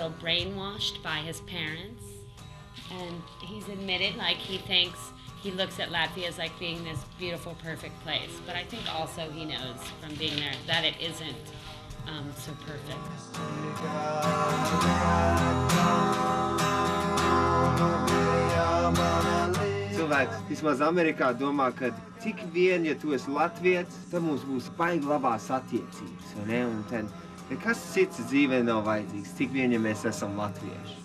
little brainwashed by his parents. And he's admitted, like, he looks at Latvia as like being this beautiful, perfect place. But I think also he knows from being there that it isn't so perfect. Cilvēks vismaz Amerikā domā, ka cik vien, ja tu esi latvietis, tad mums būs baigi labās attiecības, vai ne? Un tad nekas cits dzīvē nav vajadzīgs, cik vien, ja mēs esam latvieši.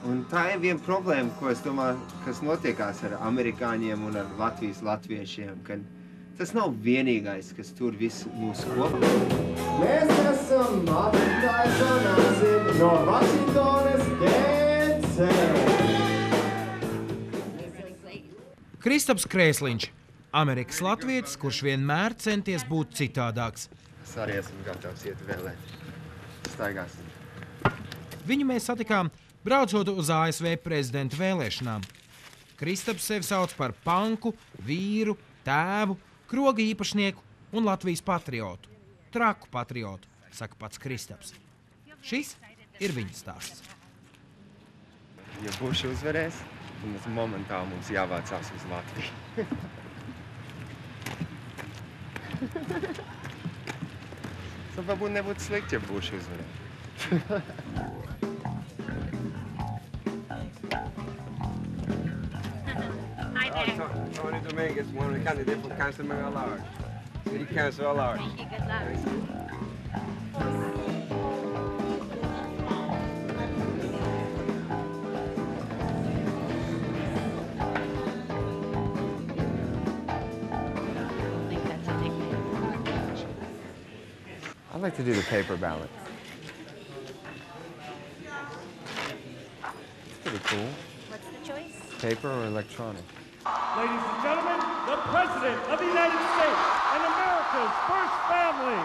Un tā ir viena problēma, ko es domāju, kas notiekās ar amerikāņiem un ar Latvijas latviešiem, ka tas nav vienīgais, kas tur visu mūsu kopā. Mēs esam Mātītājs un Asim no Vašingtonas, DC. Kristaps Krēsliņš, Amerikas latvietis, kurš vienmēr centies būt citādāks. Es arī esmu gatavs iet vēlēt. Staigāsim. Viņu mēs satikām, braucot uz ASV prezidenta vēlēšanām. Kristaps sevi sauc par panku, vīru, tēvu, kroga īpašnieku un Latvijas patriotu. Traku patriotu, saka pats Kristaps. Šis ir viņa stāsts. Ja Bušs uzvarēs, tad momentāli mums jāvācās uz Latviju. Tas varbūt nebūtu slikti, ja Bušs uzvarēs. Tony Dominguez, one of the candidates for Council Mayor Large. City Council Large. Thank you, good luck. I'd like to do the paper ballot. It's pretty cool. What's the choice? Paper or electronic? Ladies and gentlemen, the President of the United States and America's first family.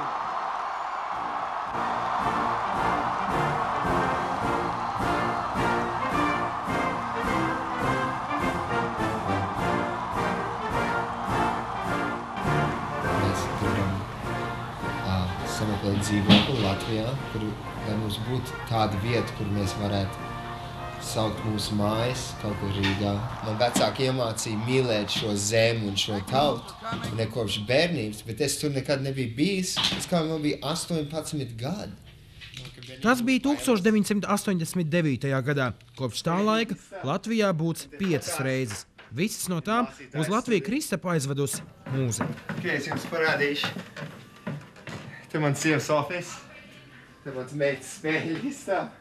Mēs gribam sameklēt dzīvokli Latvijā, lai mums būtu tāda vieta, kur mēs varētu saukt mūsu mājas, kaut kur Rīgā. Man vecāki iemācīja mīlēt šo zemi un šo tautu, ne kopš bērnības, bet es tur nekad nebiju bijis, kā man bija 18 gadi. Tas bija 1989. gadā. Kopš tā laika Latvijā būts 5 reizes. Visas no tām uz Latviju Kristapa aizvedusi mūzika. Es jums parādīšu. Te mans sievas office, te mans meitas spēļu istāba,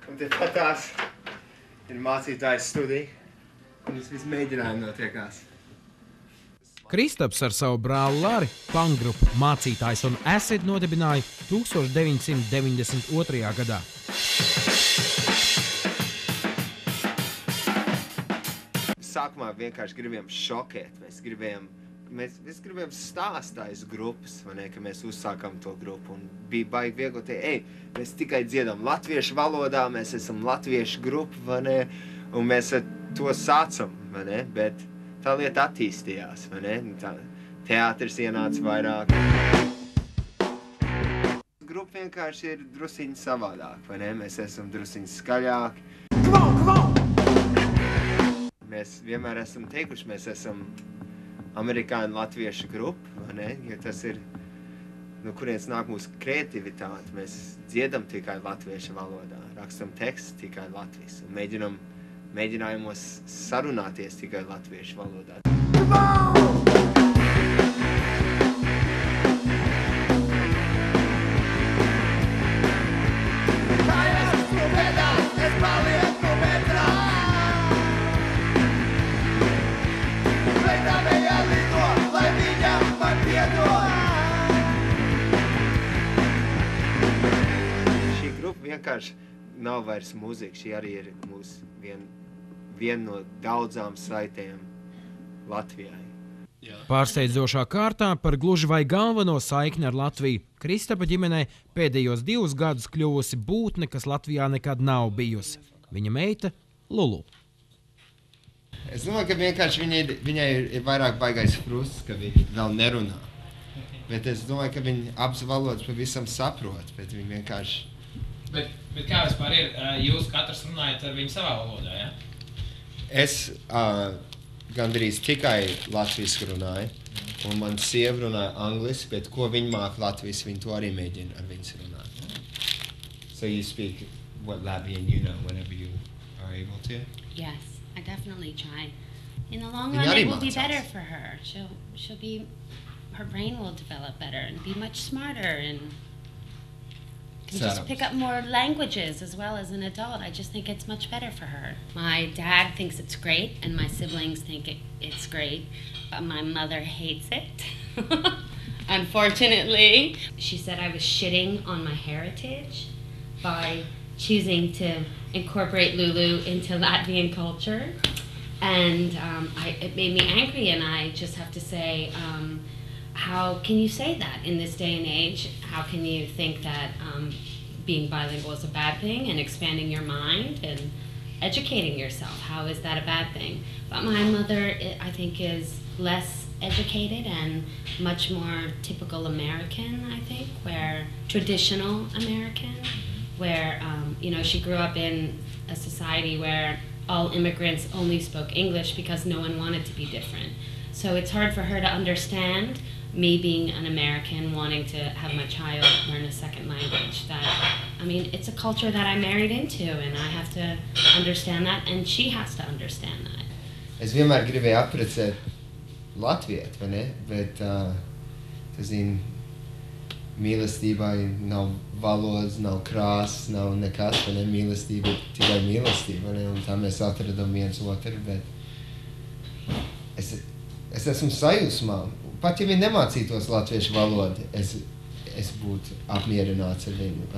un te patās ir mācītājas studija, un tas viss mēģinājumi notiekās. Kristaps ar savu brāli Lari punkgrupu Mācītājs un Acid nodibināja 1992. gadā. Sākumā vienkārši gribējām šokēt, mēs gribējām stāstājis grupas, vai ne, ka mēs uzsākam to grupu, un bija baigi viegli teikt, mēs tikai dziedam latviešu valodā, mēs esam latviešu grupa, vai ne, un mēs ar to sācam, vai ne, bet tā lieta attīstījās, vai ne, teātris ienāca vairāk. Grupa vienkārši ir drusiņi savādāk, vai ne, mēs esam drusiņi skaļāki. Mēs vienmēr esam teikuši, mēs esam amerikāņu latviešu grupa, vai ne, jo tas ir, no kurienes nāk mūsu kreativitāte. Mēs dziedam tikai latviešu valodā, rakstam tekstu tikai latvijas un mēģinājumos sarunāties tikai latviešu valodā. Šī grupa vienkārši nav vairs mūzika, šī arī ir mūsu viena no daudzām saitēm Latvijai. Pārsteidzošā kārtā par gluži vai galveno saikni ar Latviju Kristapa ģimenei pēdējos 2 gadus kļuvusi būtne, kas Latvijā nekad nav bijusi. Viņa meita Lulu. Es domāju, ka vienkārši viņai ir vairāk baigais frusts, ka viņa vēl nerunā. Bet es domāju, ka viņa abas valodas pavisam saprot, bet viņa vienkārši Bet kā vispār ir? Jūs katrs runājat ar viņu savā valodā, ja? Es gandrīz tikai latviski runāju, un man sieva runāja angliski, bet ko viņa māca latviski, viņa to arī mēģina ar viņas runāt. So you speak what Latvian you know whenever you are able to? Yes, I definitely try. In the long And run, Yari it will be Matas. better for her. She'll be, her brain will develop better and be much smarter and can just So- pick up more languages as well as an adult. I just think it's much better for her. My dad thinks it's great, and my siblings think it's great, but my mother hates it. Unfortunately, she said I was shitting on my heritage by choosing to incorporate Lulu into Latvian culture. And it made me angry, and I just have to say, how can you say that in this day and age? How can you think that being bilingual is a bad thing, and expanding your mind and educating yourself? How is that a bad thing? But my mother, I think, is less educated and much more typical American, I think, where traditional American, where she grew up in a society where all immigrants only spoke English because no one wanted to be different. So it's hard for her to understand me being an American wanting to have my child learn a second language. It's a culture that I married into, and I have to understand that, and she has to understand that. Es vienmēr gribēju apprecēt latvieti, vai ne? Bet, tu zini, mīlestībai nav valodas, nav krāsas, nav nekas, vai ne? Mīlestība ir tikai mīlestība, vai ne? Un tā mēs atradam viens otru, bet es esmu sajūsmā. Pat ja viņi nemācītos latviešu valodu, es būtu apmierināts ar viņu,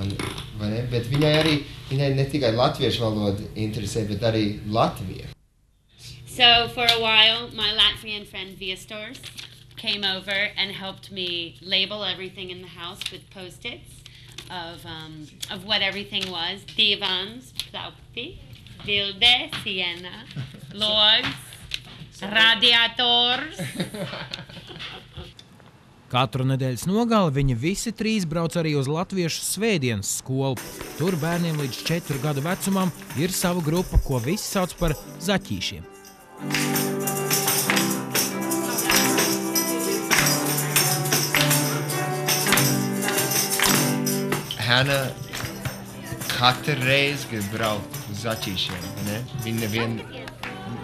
vai ne? Bet viņai ne tikai latviešu valoda interesē, bet arī Latvija. So for a while, my Latvian friend Viestors came over and helped me label everything in the house with Post-its of what everything was. Divans, plaukti, bilde, siena, logs, radiators. Katru nedēļas nogali viņi visi trīs brauc arī uz latviešu svētdienas skolu. Tur bērniem līdz 4 gadu vecumam ir sava grupa, ko visi sauc par zaķīšiem. Hanna katru reizi grib braukt uz zaķīšiem, ne?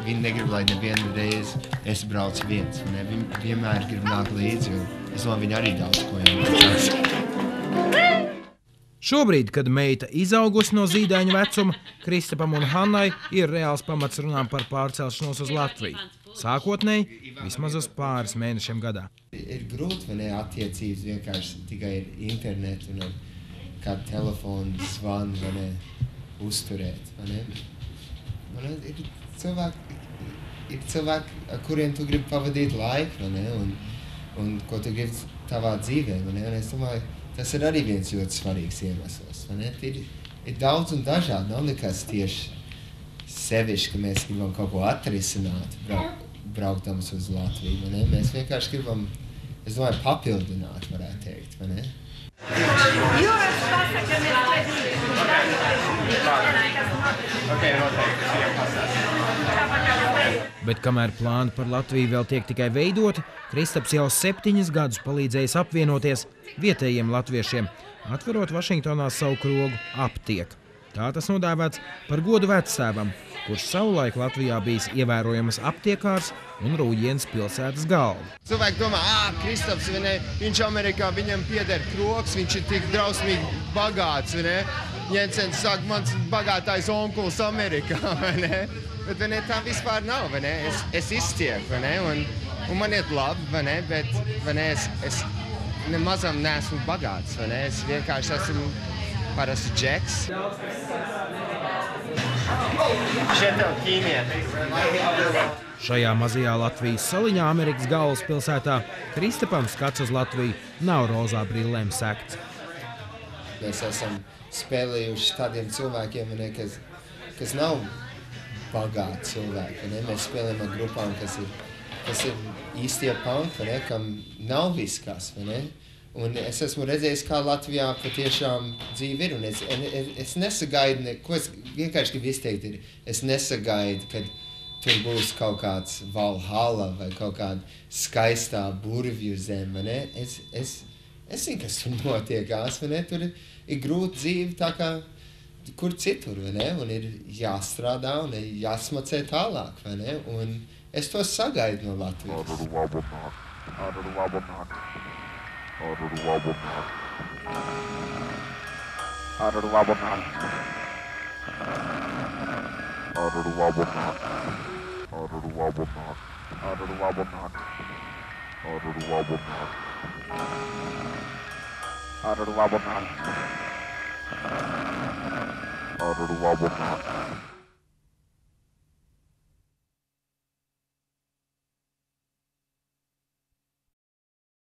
Viņa negrib, lai nevienu reizi es braucu viens, ne? Viņa vienmēr grib nākt līdzi, un es domāju, viņa arī daudz ko jāmācās. Šobrīd, kad meita izaugusi no zīdaiņa vecuma, Kristapam un Hannai ir reāls pamats runām par pārcelšanos uz Latviju. Sākotnēji vismaz uz pāris mēnešiem gadā. Ir grūti, vai ne, attiecības vienkārši tikai ar internetu un ar kādu telefonu zvanu, vai ne, uzturēt, vai ne? Ir cilvēki, ar kuriem tu gribi pavadīt laiku, vai ne, un ko tu gribi tavā dzīvē, vai ne? Un es domāju, tas ir arī viens ļoti svarīgs iemesls, vai ne? Ir daudz un dažādi, nav nekas tieši sevišķi, ka mēs gribam kaut ko atrisināt, brauktams uz Latviju, vai ne? Mēs vienkārši gribam, es domāju, papildināt, varētu teikt, vai ne? Bet kamēr plāni par Latviju vēl tiek tikai veidoti, Kristaps jau 7 gadus palīdzējis apvienoties vietējiem latviešiem, atverot Vašingtonā savu krogu aptieku. Tā tas nodēvēts par godu vectēvam, kurš savulaik Latvijā bijis ievērojams aptiekārs un Rūjienas pilsētas galva. Cilvēki domā, Kristaps, viņš Amerikā, viņam pieder krogs, viņš ir tik drausmīgi bagāts, vai ne? Jensens saka, mans bagātais onkuls Amerikā, vai ne? Bet, vai ne, tā vispār nav, vai ne? Es izstieku, vai ne? Un man iet labi, vai ne? Bet, vai ne, es nemazam neesmu bagāts, vai ne? Es vienkārši esmu parasti džeks. Šeit tev ķīnieti. Šajā mazajā Latvijas saliņā Amerikas galvaspilsētā Kristapam skats uz Latviju nav rozā brillēm sekts. Mēs esam spēlējuši tādiem cilvēkiem, kas nav bagāti cilvēki. Mēs spēlējam ar grupām, kas ir īstie punkti, kam nav viss kas. Un es esmu redzējis, kā Latvijā patiešām dzīve ir. Un es nesagaidu, ko es vienkārši gribu izteikt, es nesagaidu, kad tur būs kaut kāds Valhalla vai kaut kāda skaistā burvju zeme, vai ne? Es zinu, kas tur notiekās, vai ne? Tur ir grūta dzīve tā kā kur citur, vai ne? Un ir jāstrādā un ir jāsmacē tālāk, vai ne? Un es to sagaidu no Latvijas. Out of the